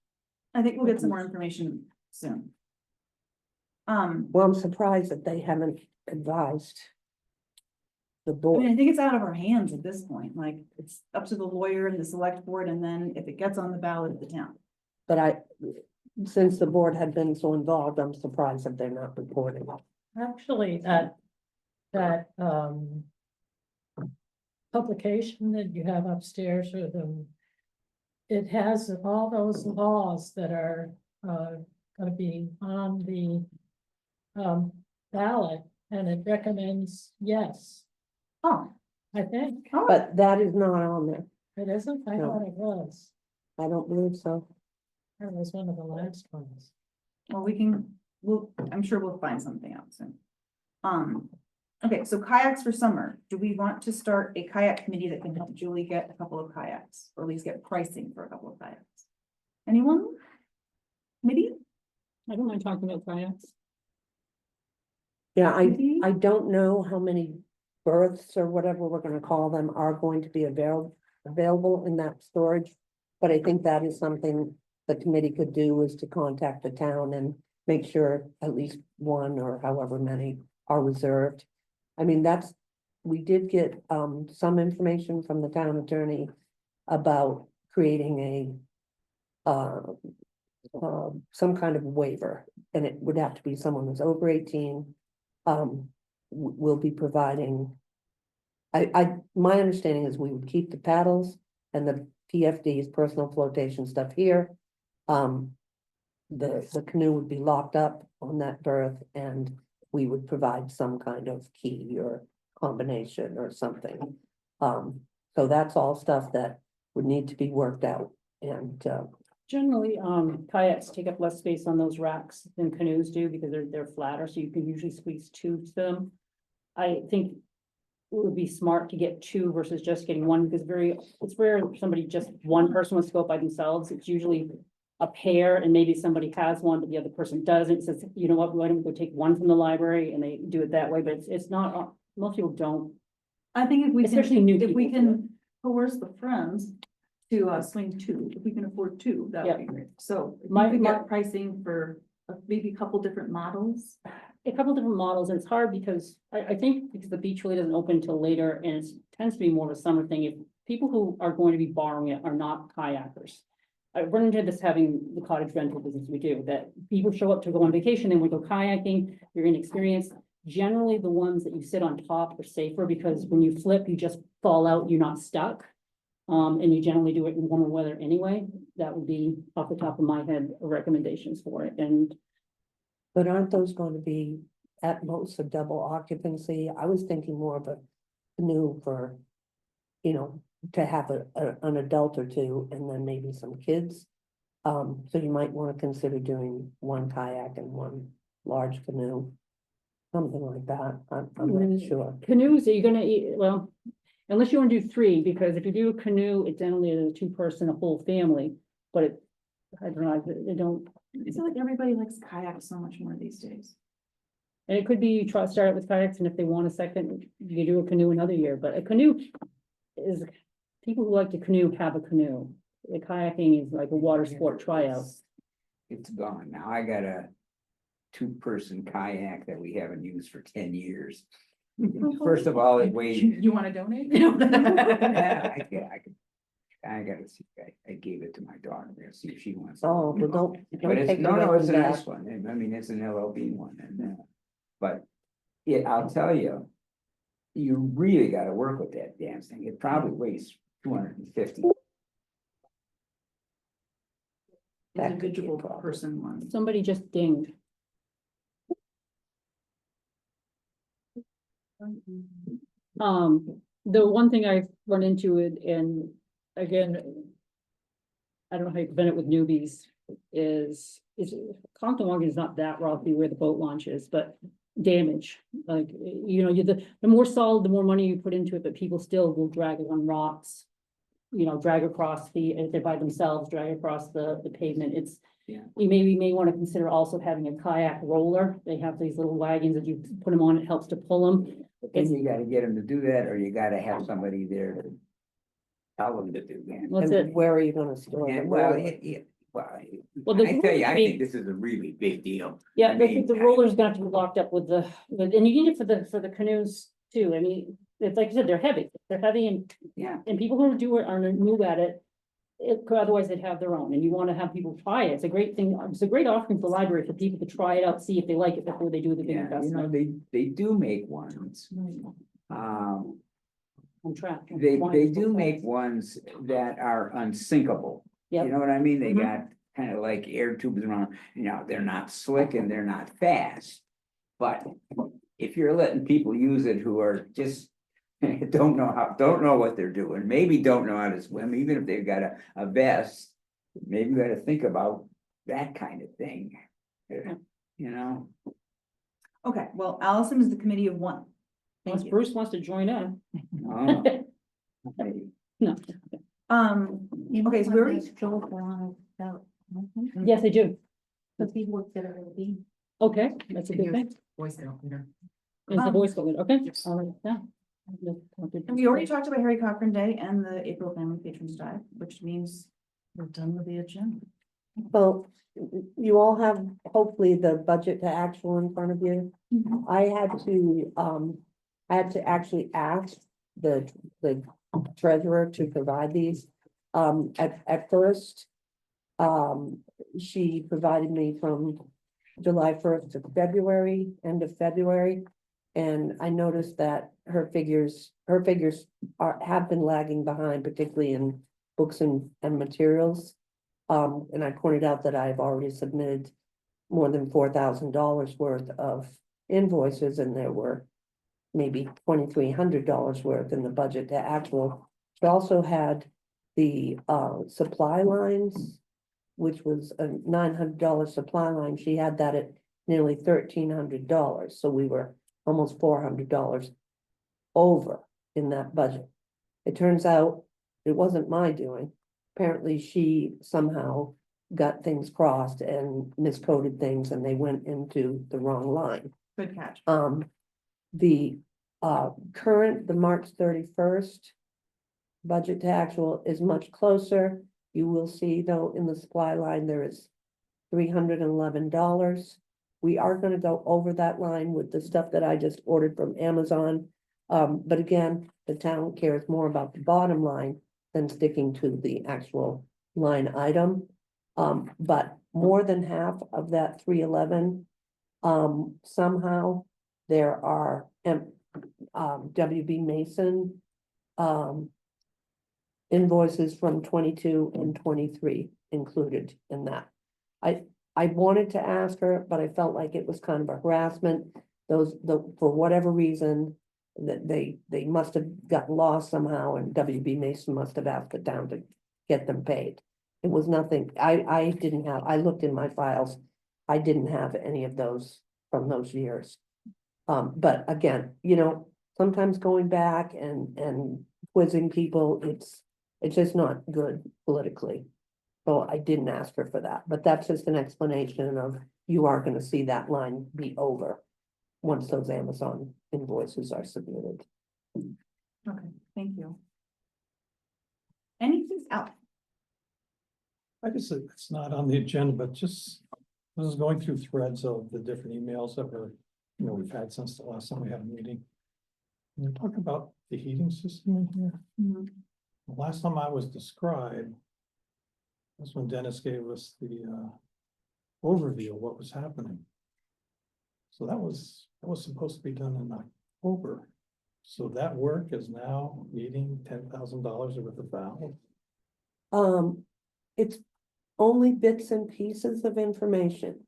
I think we'll get some more information soon. well, I'm surprised that they haven't advised the I mean, board, I think it's out of our hands at this point, like, it's up to the lawyer and the select board, and then if it gets on the ballot of the town. but since the board had been so involved, I'm surprised that they're not reporting. Actually, that publication that you have upstairs or it has all those laws that are, gonna be on the, ballot, and it recommends yes, Oh. I think. But that is not on there, It isn't, I No. thought it was, I don't believe so. it was one of the last ones. Well, I'm sure we'll find something out soon. Okay, so kayaks for summer. Do we want to start a kayak committee that can help Julie get a couple of kayaks, or at least get pricing for a couple of kayaks? Anyone? Maybe? I don't mind talking about kayaks. Yeah, Maybe? I don't know how many berths or whatever we're gonna call them are going to be available in that storage. But I think that is something the committee could do, is to contact the town and make sure at least one or however many are reserved. I mean, we did get some information from the town attorney about creating some kind of waiver, and it would have to be someone who's over 18. Will be providing. My understanding is we would keep the paddles and the PFDs, personal flotation stuff here. The canoe would be locked up on that berth, and we would provide some kind of key or combination or something. So that's all stuff that would need to be worked out, and Generally, kayaks take up less space on those racks than canoes do because they're flatter, so you can usually squeeze two to them. I think it would be smart to get two versus just getting one, because it's rare somebody, just one person wants to go by themselves. It's usually a pair, and maybe somebody has one, but the other person doesn't. Says, you know what, why don't we go take one from the library, and they do it that way, but it's not, most people don't. I think if we can, Especially new if we people do can coerce the friends to swing two, if we can afford two, that would be great. So if My- we could my- get pricing for maybe a couple different models. A couple different models, and it's hard because I think because the beach really doesn't open until later, and it tends to be more of a summer thing. If people who are going to be borrowing it are not kayakers. I've run into this having the cottage rental business we do, that people show up to go on vacation, then we go kayaking, you're inexperienced. Generally, the ones that you sit on top are safer, because when you flip, you just fall out, you're not stuck. And you generally do it in warmer weather anyway. That would be off the top of my head, recommendations for it, and but aren't those going to be at most a double occupancy? I was thinking more of a canoe for, you know, to have an adult or two, and then maybe some kids. So you might want to consider doing one kayak and one large canoe. Something like that, I'm not sure. canoes, are you gonna eat, well, unless you wanna do three, because if you do a canoe, it's generally a two-person, a whole family, but I don't know, they don't, I feel like everybody likes kayaks so much more these days. and it could be you start it with kayaks, and if they want a second, you do a canoe another year, but a canoe is, people who like to canoe have a canoe. The kayaking is like a water sport tryout. It's gone. Now I got a two-person kayak that we haven't used for 10 years. First of all, it weighs. You wanna donate? Yeah, I could I gotta see, I gave it to my daughter, I'll see if she wants. to Oh, look well, at it. don't But it's, take it no, away no, it's a from nice that. one, I mean, it's an LLB one, and, but, yeah, I'll tell you. You really gotta work with that damn thing, it probably weighs 250. That could be a Individual problem. person one. Somebody just dinged. The one thing I've run into it, and again, I don't know how you prevent it with newbies, is Conchavoga is not that rocky where the boat launch is, but damage, like, you know, the more solid, the more money you put into it, but people still will drag it on rocks. You know, drag across if they're by themselves, drag across the pavement, it's. Yeah. You may want to consider also having a kayak roller, they have these little wagons that you put them on, it helps to pull them. But then you gotta get them to do that, or you gotta have somebody there to tell them to do that. What's And it? where are you gonna store Yeah, them? well, Well, the I tell you, I group- think this is a really big deal. Yeah, I I mean, think the roller's gonna have to be locked up with and you need it for the canoes too, I mean, it's like you said, they're heavy and. Yeah. And people who do it are new at it. Otherwise they'd have their own, and you wanna have people try it, it's a great thing, it's a great offering for the library for people to try it out, see if they like it before they do the big Yeah, you know, investment. they do make ones. I'm trapped. They do make ones that are unsinkable. You Yep. know what I mean? They Mhm. got kind of like air tubes around, you know, they're not slick and they're not fast. But if you're letting people use it who are just don't know what they're doing, maybe don't know how to swim, even if they've got a vest, maybe you gotta think about that kind of thing. You know? Okay, well, Allison is the committee of one. Unless Thank you. Bruce wants to join in. Oh, okay. No, You know Okay, so what we already- this Joel Brown about, yes, I do, because he worked at a okay, that's a good thing, Voice Scout leader. is the Um, voice going, okay, Yes. all right, yeah. And we already talked about Harry Cochran Day and the April Family Patrons Dive, which means we're done with the agenda. Well, you all have hopefully the budget to actual in front of you. I had to actually ask the treasurer to provide these. At first, she provided me from July 1st to February, end of February. And I noticed that her figures have been lagging behind, particularly in books and materials. And I pointed out that I've already submitted more than $4,000 worth of invoices, and there were maybe $2,300 worth in the budget to actual. She also had the supply lines, which was a $900 supply line. She had that at nearly $1,300, so we were almost $400 over in that budget. It turns out it wasn't my doing. Apparently she somehow got things crossed and miscoded things, and they went into the wrong line. Good catch. The the March 31st budget to actual is much closer. You will see though, in the supply line, there is $311. We are gonna go over that line with the stuff that I just ordered from Amazon. But again, the town cares more about the bottom line than sticking to the actual line item. But more than half of that 311, somehow there are WB Mason invoices from 22 and 23 included in that. I wanted to ask her, but I felt like it was kind of a harassment. For whatever reason, that they must have gotten lost somehow, and WB Mason must have asked the town to get them paid. It was nothing, I didn't have, I looked in my files, I didn't have any of those from those years. But again, you know, sometimes going back and quizzing people, it's just not good politically. So I didn't ask her for that, but that's just an explanation of, you are gonna see that line be over once those Amazon invoices are submitted. Okay, thank you. Anything else? I guess it's not on the agenda, but just, I was going through threads of the different emails that were, you know, we've had since the last time we had a meeting. And we talk about the heating system in here, Last time I was described. That's when Dennis gave us the overview of what was happening. So that was supposed to be done in October. So that work is now needing $10,000 worth of valve. It's only bits and pieces of information.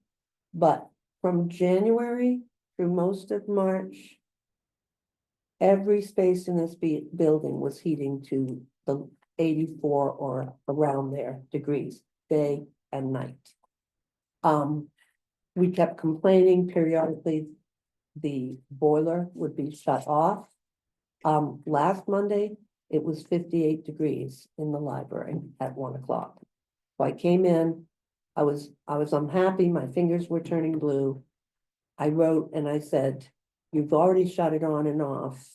But from January through most of March, every space in this building was heating to the 84 or around there degrees, day and night. We kept complaining periodically, the boiler would be shut off. Last Monday, it was 58 degrees in the library at 1 o'clock. So I came in, I was unhappy, my fingers were turning blue. I wrote and I said, you've already shut it on and off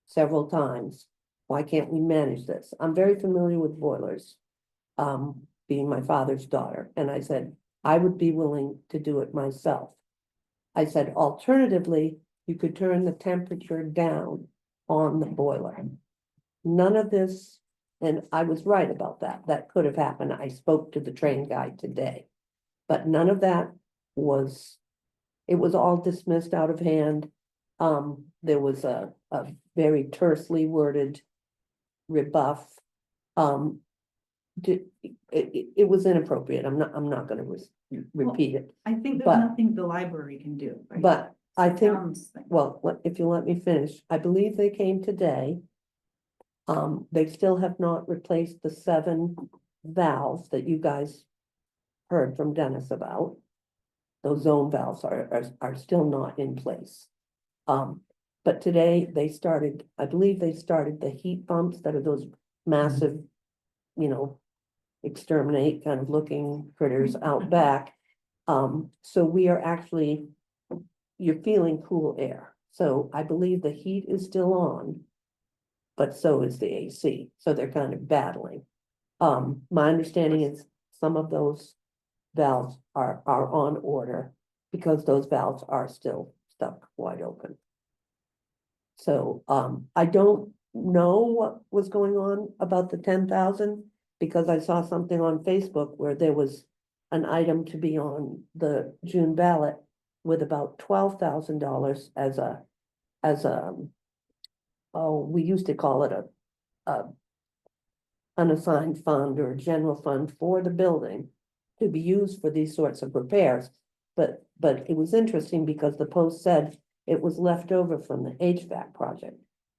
several times. Why can't we manage this? I'm very familiar with boilers, being my father's daughter. And I said, I would be willing to do it myself. I said, alternatively, you could turn the temperature down on the boiler. None of this, and I was right about that. That could have happened. I spoke to the train guy today. But none of that was, it was all dismissed out of hand. There was a very tersely worded rebuff. It was inappropriate. I'm not gonna repeat it, I think there's But- nothing the library can do. right? but I It's the think, town's thing. well, if you let me finish, I believe they came today. They still have not replaced the 7 valves that you guys heard from Dennis about. Those zone valves are still not in place. But today they started, I believe they started the heat pumps that are those massive, you know, exterminate kind of looking critters out back. So we are actually, you're feeling cool air. So I believe the heat is still on, but so is the AC. So they're kind of battling. My understanding is some of those valves are on order because those valves are still stuck wide open. So, I don't know what was going on about the 10,000 because I saw something on Facebook where there was an item to be on the June ballot with about $12,000 as a, oh, we used to call it a unassigned fund or a general fund for the building to be used for these sorts of repairs. But it was interesting because the Post said it was left over from the HVAC project.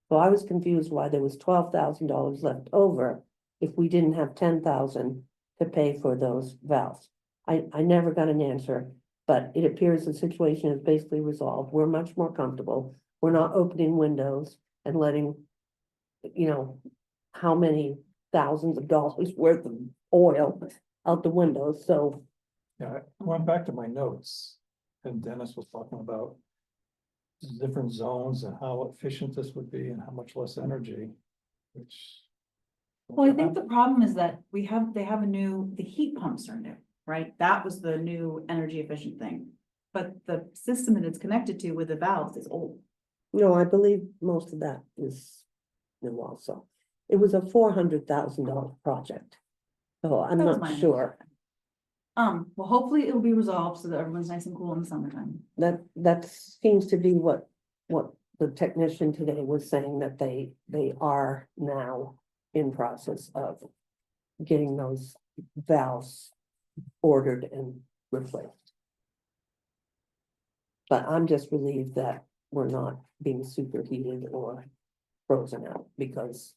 So I was confused why there was $12,000 left over if we didn't have 10,000 to pay for those valves. I never got an answer, but it appears the situation is basically resolved. We're much more comfortable. We're not opening windows and letting, you know, how many thousands of dollars worth of oil out the windows. So Yeah, I went back to my notes and Dennis was talking about different zones and how efficient this would be and how much less energy, which. Well, I think the problem is that they have the heat pumps are new, right? That was the new energy efficient thing. But the system that it's connected to with the valves is old. no, I believe most of that is new also. It was a $400,000 project. So I'm That was not my sure. Well, hopefully it'll be resolved so that everyone's nice and cool in the summertime. That seems to be what the technician today was saying, that they are now in process of getting those valves ordered and replaced. But I'm just relieved that we're not being superheated or frozen out, because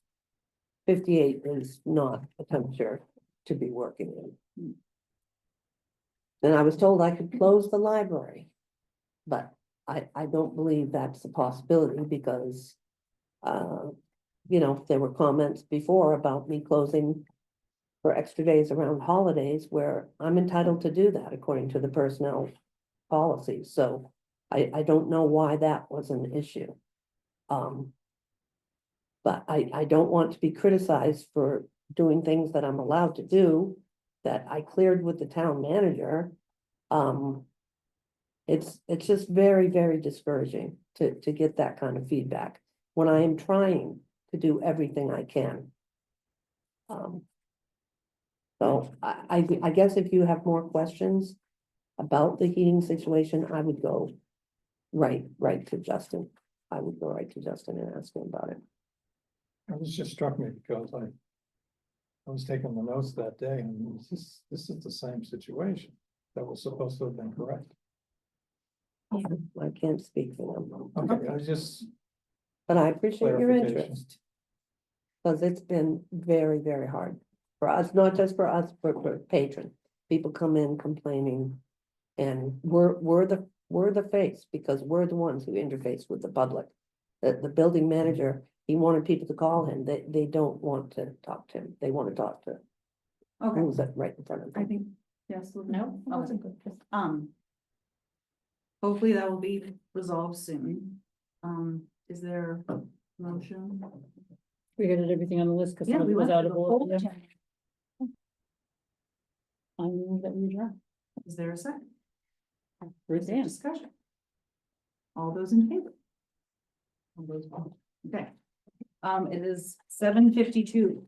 58 is not a temperature to be working in. And I was told I could close the library, but I don't believe that's a possibility because, you know, there were comments before about me closing for extra days around holidays where I'm entitled to do that according to the personnel policy. So I don't know why that was an issue. But I don't want to be criticized for doing things that I'm allowed to do, that I cleared with the town manager. It's just very, very discouraging to get that kind of feedback when I am trying to do everything I can. So I guess if you have more questions about the heating situation, I would go right to Justin. I would go right to Justin and ask him about it. It was just struck me because I was taking the notes that day and this is the same situation that was supposed to have been correct. I can't speak for them, Okay, I just but I appreciate your clarification. interest. Because it's been very, very hard for us, not just for us, but for patrons. People come in complaining. And we're the face, because we're the ones who interface with the public. The building manager, he wanted people to call him, they don't want to talk to him, they want to talk to Okay, who's that right in front of I them. think, yes, No, it wasn't good. hopefully that will be resolved soon. Is there a motion? We got everything on the list because Yeah, some of we it was went out through of the order. whole Yeah. I move that we adjourn. Is there a second? Ruth Is there Ann. discussion? All those in favor? All those opposed? Okay. It is 7:52.